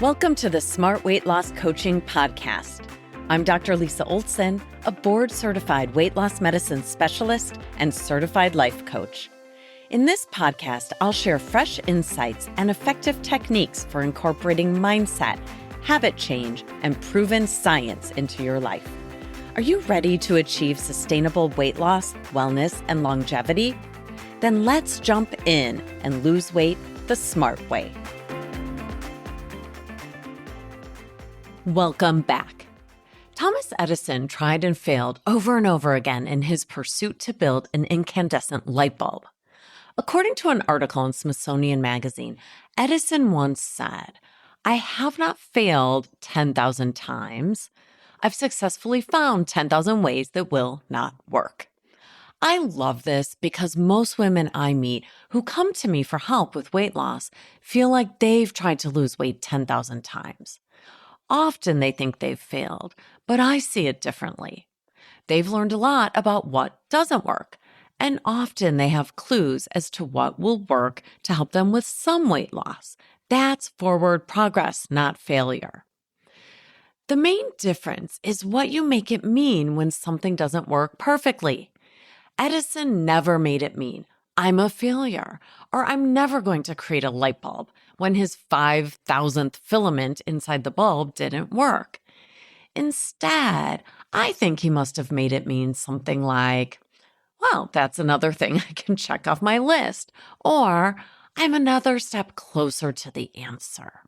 Welcome to the Smart Weight Loss Coaching Podcast. I'm Dr. Lisa Olson, a board-certified weight loss medicine specialist and certified life coach. In this podcast, I'll share fresh insights and effective techniques for incorporating mindset, habit change, and proven science into your life. Are you ready to achieve sustainable weight loss, wellness, and longevity? Then let's jump in and lose weight the smart way. Welcome back. Thomas Edison tried and failed over and over again in his pursuit to build an incandescent light bulb. According to an article in Smithsonian Magazine, Edison once said, "I have not failed 10,000 times. I've successfully found 10,000 ways that will not work." I love this because most women I meet who come to me for help with weight loss feel like they've tried to lose weight 10,000 times. Often they think they've failed, but I see it differently. They've learned a lot about what doesn't work, and often they have clues as to what will work to help them with some weight loss. That's forward progress, not failure. The main difference is what you make it mean when something doesn't work perfectly. Edison never made it mean, "I'm a failure," or "I'm never going to create a light bulb," when his 5,000th filament inside the bulb didn't work. Instead, I think he must have made it mean something like, "Well, that's another thing I can check off my list," or "I'm another step closer to the answer."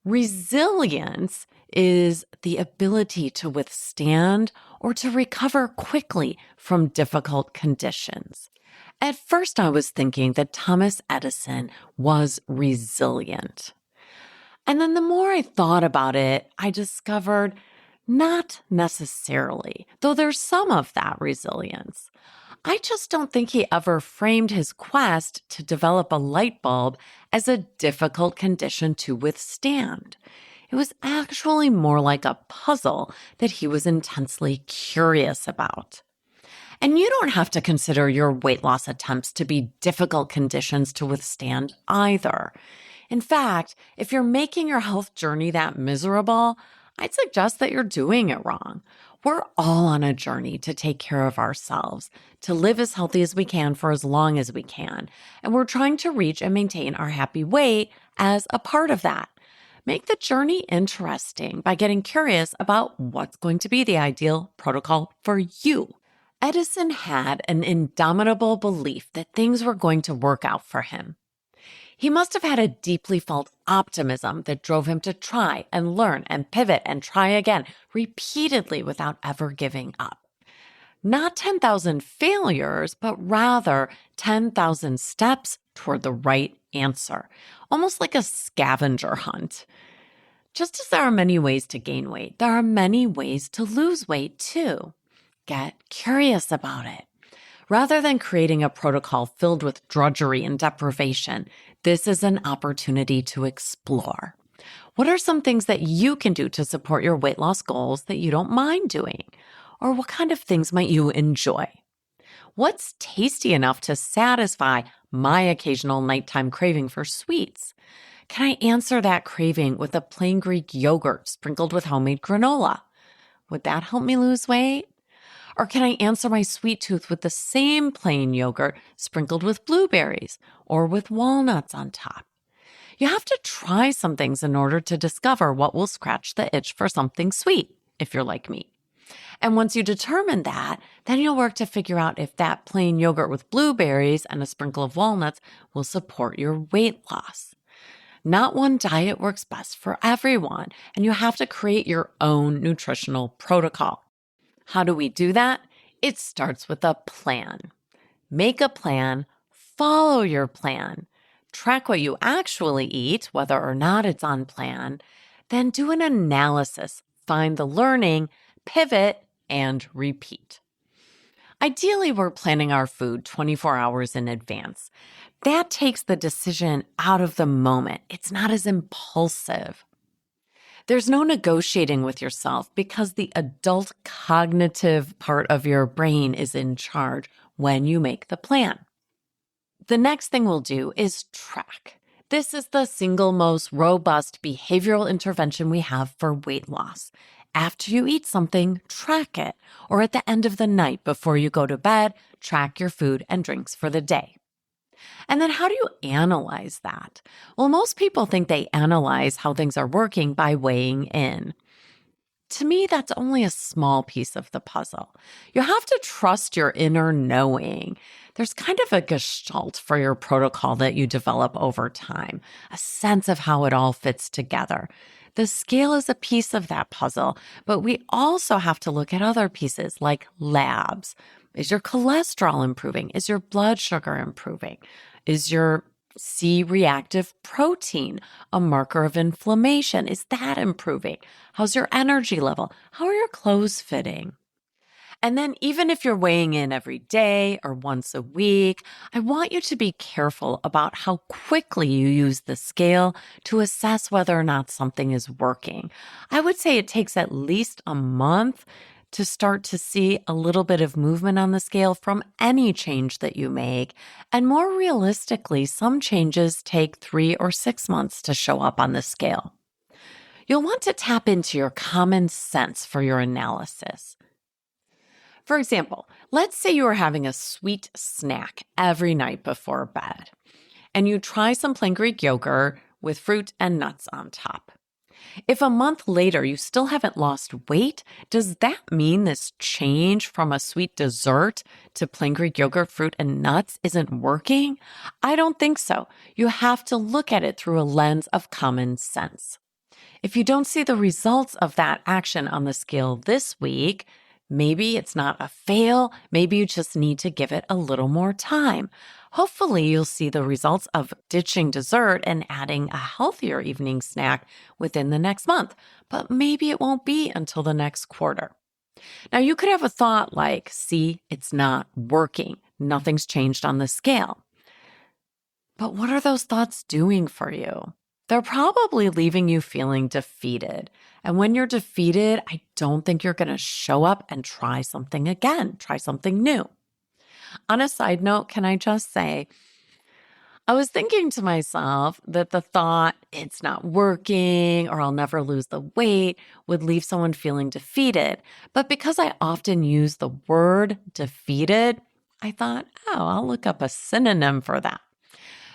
Resilience is the ability to withstand or to recover quickly from difficult conditions. At first, I was thinking that Thomas Edison was resilient. And then the more I thought about it, I discovered not necessarily, though there's some of that resilience. I just don't think he ever framed his quest to develop a light bulb as a difficult condition to withstand. It was actually more like a puzzle that he was intensely curious about. And you don't have to consider your weight loss attempts to be difficult conditions to withstand either. In fact, if you're making your health journey that miserable, I'd suggest that you're doing it wrong. We're all on a journey to take care of ourselves, to live as healthy as we can for as long as we can. And we're trying to reach and maintain our happy weight as a part of that. Make the journey interesting by getting curious about what's going to be the ideal protocol for you. Edison had an indomitable belief that things were going to work out for him. He must have had a deeply felt optimism that drove him to try and learn and pivot and try again repeatedly without ever giving up. Not 10,000 failures, but rather 10,000 steps toward the right answer, almost like a scavenger hunt. Just as there are many ways to gain weight, there are many ways to lose weight too. Get curious about it. Rather than creating a protocol filled with drudgery and deprivation, this is an opportunity to explore. What are some things that you can do to support your weight loss goals that you don't mind doing? Or what kind of things might you enjoy? What's tasty enough to satisfy my occasional nighttime craving for sweets? Can I answer that craving with a plain Greek yogurt sprinkled with homemade granola? Would that help me lose weight? Or can I answer my sweet tooth with the same plain yogurt sprinkled with blueberries or with walnuts on top? You have to try some things in order to discover what will scratch the itch for something sweet, if you're like me. And once you determine that, then you'll work to figure out if that plain yogurt with blueberries and a sprinkle of walnuts will support your weight loss. Not one diet works best for everyone, and you have to create your own nutritional protocol. How do we do that? It starts with a plan. Make a plan, follow your plan, track what you actually eat, whether or not it's on plan, then do an analysis, find the learning, pivot, and repeat. Ideally, we're planning our food 24 hours in advance. That takes the decision out of the moment. It's not as impulsive. There's no negotiating with yourself because the adult cognitive part of your brain is in charge when you make the plan. The next thing we'll do is track. This is the single most robust behavioral intervention we have for weight loss. After you eat something, track it. Or at the end of the night before you go to bed, track your food and drinks for the day. And then how do you analyze that? Well, most people think they analyze how things are working by weighing in. To me, that's only a small piece of the puzzle. You have to trust your inner knowing. There's kind of a gestalt for your protocol that you develop over time, a sense of how it all fits together. The scale is a piece of that puzzle, but we also have to look at other pieces like labs. Is your cholesterol improving? Is your blood sugar improving? Is your C-reactive protein a marker of inflammation? Is that improving? How's your energy level? How are your clothes fitting? And then even if you're weighing in every day or once a week, I want you to be careful about how quickly you use the scale to assess whether or not something is working. I would say it takes at least a month to start to see a little bit of movement on the scale from any change that you make. And more realistically, some changes take 3 or 6 months to show up on the scale. You'll want to tap into your common sense for your analysis. For example, let's say you are having a sweet snack every night before bed, and you try some plain Greek yogurt with fruit and nuts on top. If a month later you still haven't lost weight, does that mean this change from a sweet dessert to plain Greek yogurt, fruit, and nuts isn't working? I don't think so. You have to look at it through a lens of common sense. If you don't see the results of that action on the scale this week, maybe it's not a fail. Maybe you just need to give it a little more time. Hopefully, you'll see the results of ditching dessert and adding a healthier evening snack within the next month, but maybe it won't be until the next quarter. Now, you could have a thought like, see, it's not working. Nothing's changed on the scale. But what are those thoughts doing for you? They're probably leaving you feeling defeated. And when you're defeated, I don't think you're going to show up and try something again, try something new. On a side note, can I just say, I was thinking to myself that the thought, it's not working or I'll never lose the weight, would leave someone feeling defeated. But because I often use the word defeated, I thought, oh, I'll look up a synonym for that.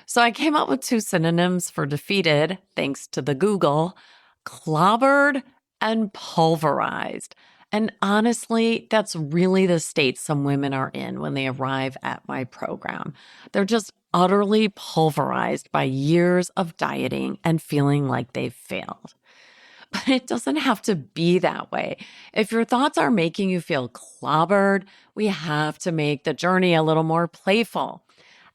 So I came up with 2 synonyms for defeated, thanks to the Google: clobbered and pulverized. And honestly, that's really the state some women are in when they arrive at my program. They're just utterly pulverized by years of dieting and feeling like they've failed. But it doesn't have to be that way. If your thoughts are making you feel clobbered, we have to make the journey a little more playful.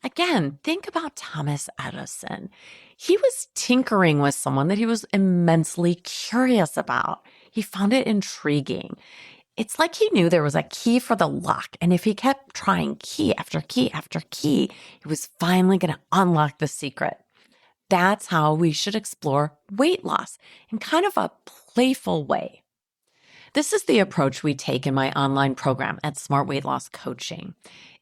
Again, think about Thomas Edison. He was tinkering with someone that he was immensely curious about. He found it intriguing. It's like he knew there was a key for the lock, and if he kept trying key after key after key, he was finally going to unlock the secret. That's how we should explore weight loss in kind of a playful way. This is the approach we take in my online program at Smart Weight Loss Coaching.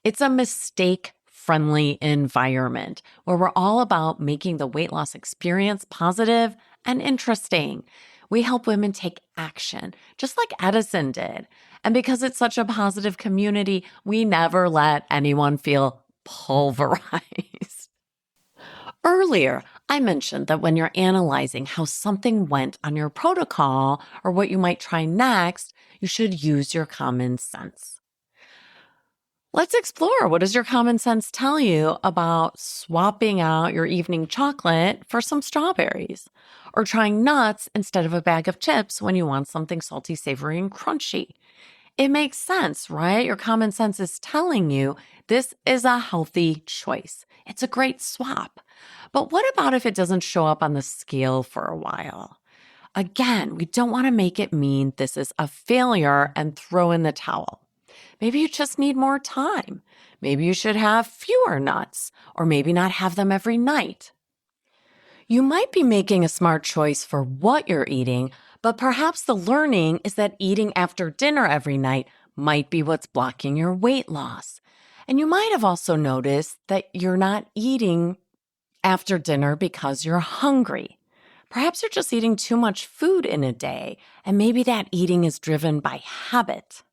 It's a mistake-friendly environment where we're all about making the weight loss experience positive and interesting. We help women take action, just like Edison did. And because it's such a positive community, we never let anyone feel pulverized. Earlier, I mentioned that when you're analyzing how something went on your protocol or what you might try next, you should use your common sense. Let's explore. What does your common sense tell you about swapping out your evening chocolate for some strawberries, or trying nuts instead of a bag of chips when you want something salty, savory, and crunchy? It makes sense, right? Your common sense is telling you this is a healthy choice. It's a great swap. But what about if it doesn't show up on the scale for a while? Again, we don't want to make it mean this is a failure and throw in the towel. Maybe you just need more time. Maybe you should have fewer nuts, or maybe not have them every night. You might be making a smart choice for what you're eating, but perhaps the learning is that eating after dinner every night might be what's blocking your weight loss. And you might have also noticed that you're not eating after dinner because you're hungry. Perhaps you're just eating too much food in a day, and maybe that eating is driven by habit.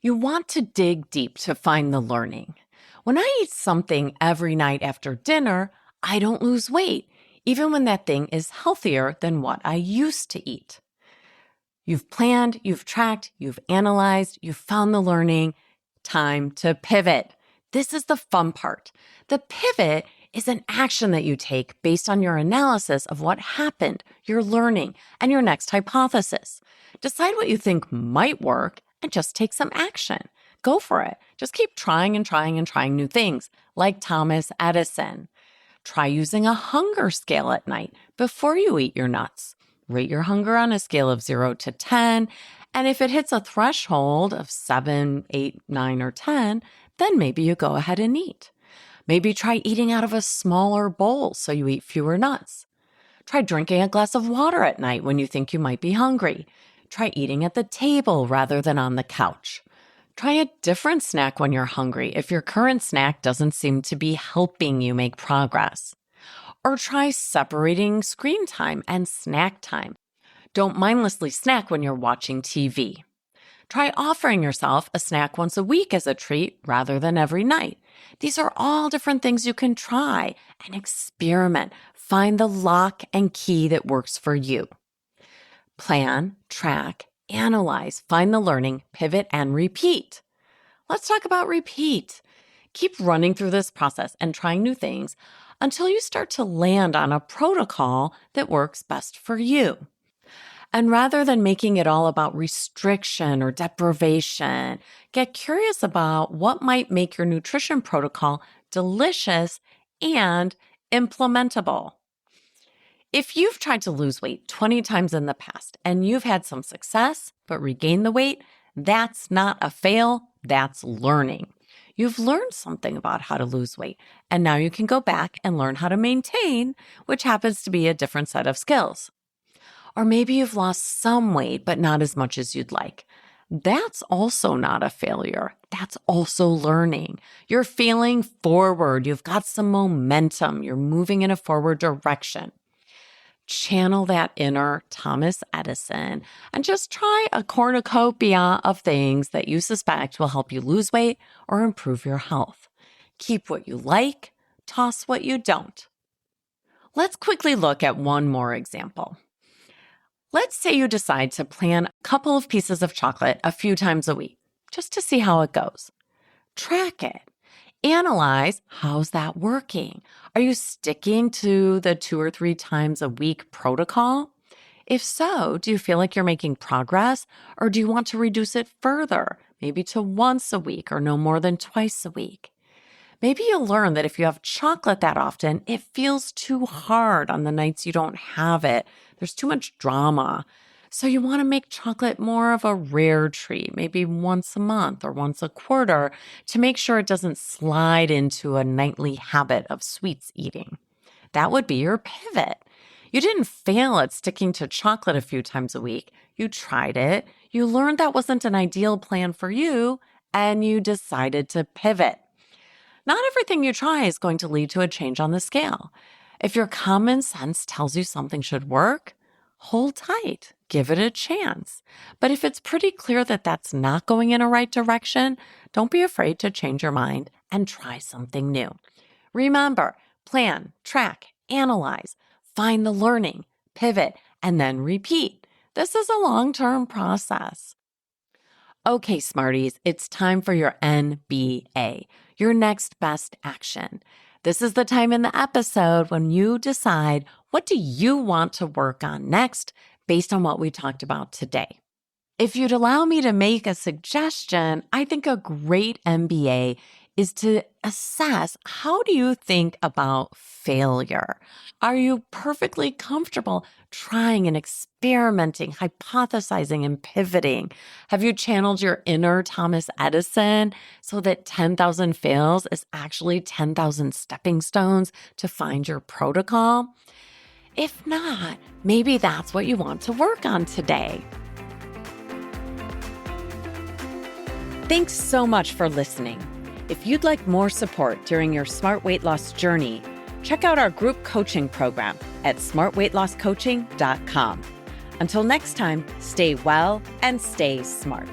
You want to dig deep to find the learning. When I eat something every night after dinner, I don't lose weight, even when that thing is healthier than what I used to eat. You've planned, you've tracked, you've analyzed, you've found the learning. Time to pivot. This is the fun part. The pivot is an action that you take based on your analysis of what happened, your learning, and your next hypothesis. Decide what you think might work and just take some action. Go for it. Just keep trying and trying and trying new things, like Thomas Edison. Try using a hunger scale at night before you eat your nuts. Rate your hunger on a scale of 0 to 10, and if it hits a threshold of 7, 8, 9, or 10, then maybe you go ahead and eat. Maybe try eating out of a smaller bowl so you eat fewer nuts. Try drinking a glass of water at night when you think you might be hungry. Try eating at the table rather than on the couch. Try a different snack when you're hungry if your current snack doesn't seem to be helping you make progress. Or try separating screen time and snack time. Don't mindlessly snack when you're watching TV. Try offering yourself a snack once a week as a treat rather than every night. These are all different things you can try and experiment. Find the lock and key that works for you. Plan, track, analyze, find the learning, pivot, and repeat. Let's talk about repeat. Keep running through this process and trying new things until you start to land on a protocol that works best for you. And rather than making it all about restriction or deprivation, get curious about what might make your nutrition protocol delicious and implementable. If you've tried to lose weight 20 times in the past and you've had some success but regained the weight, that's not a fail, that's learning. You've learned something about how to lose weight, and now you can go back and learn how to maintain, which happens to be a different set of skills. Or maybe you've lost some weight, but not as much as you'd like. That's also not a failure. That's also learning. You're feeling forward. You've got some momentum. You're moving in a forward direction. Channel that inner Thomas Edison and just try a cornucopia of things that you suspect will help you lose weight or improve your health. Keep what you like, toss what you don't. Let's quickly look at one more example. Let's say you decide to plan a couple of pieces of chocolate a few times a week, just to see how it goes. Track it. Analyze, how's that working? Are you sticking to the 2 or 3 times a week protocol? If so, do you feel like you're making progress, or do you want to reduce it further, maybe to once a week or no more than twice a week? Maybe you'll learn that if you have chocolate that often, it feels too hard on the nights you don't have it. There's too much drama. So you want to make chocolate more of a rare treat, maybe once a month or once a quarter, to make sure it doesn't slide into a nightly habit of sweets eating. That would be your pivot. You didn't fail at sticking to chocolate a few times a week. You tried it, you learned that wasn't an ideal plan for you, and you decided to pivot. Not everything you try is going to lead to a change on the scale. If your common sense tells you something should work, hold tight, give it a chance. But if it's pretty clear that that's not going in a right direction, don't be afraid to change your mind and try something new. Remember, plan, track, analyze, find the learning, pivot, and then repeat. This is a long-term process. Okay, Smarties, it's time for your NBA, your next best action. This is the time in the episode when you decide what do you want to work on next based on what we talked about today. If you'd allow me to make a suggestion, I think a great MBA is to assess, how do you think about failure? Are you perfectly comfortable trying and experimenting, hypothesizing and pivoting? Have you channeled your inner Thomas Edison so that 10,000 fails is actually 10,000 stepping stones to find your protocol? If not, maybe that's what you want to work on today. Thanks so much for listening. If you'd like more support during your smart weight loss journey, check out our group coaching program at smartweightlosscoaching.com. Until next time, stay well and stay smart.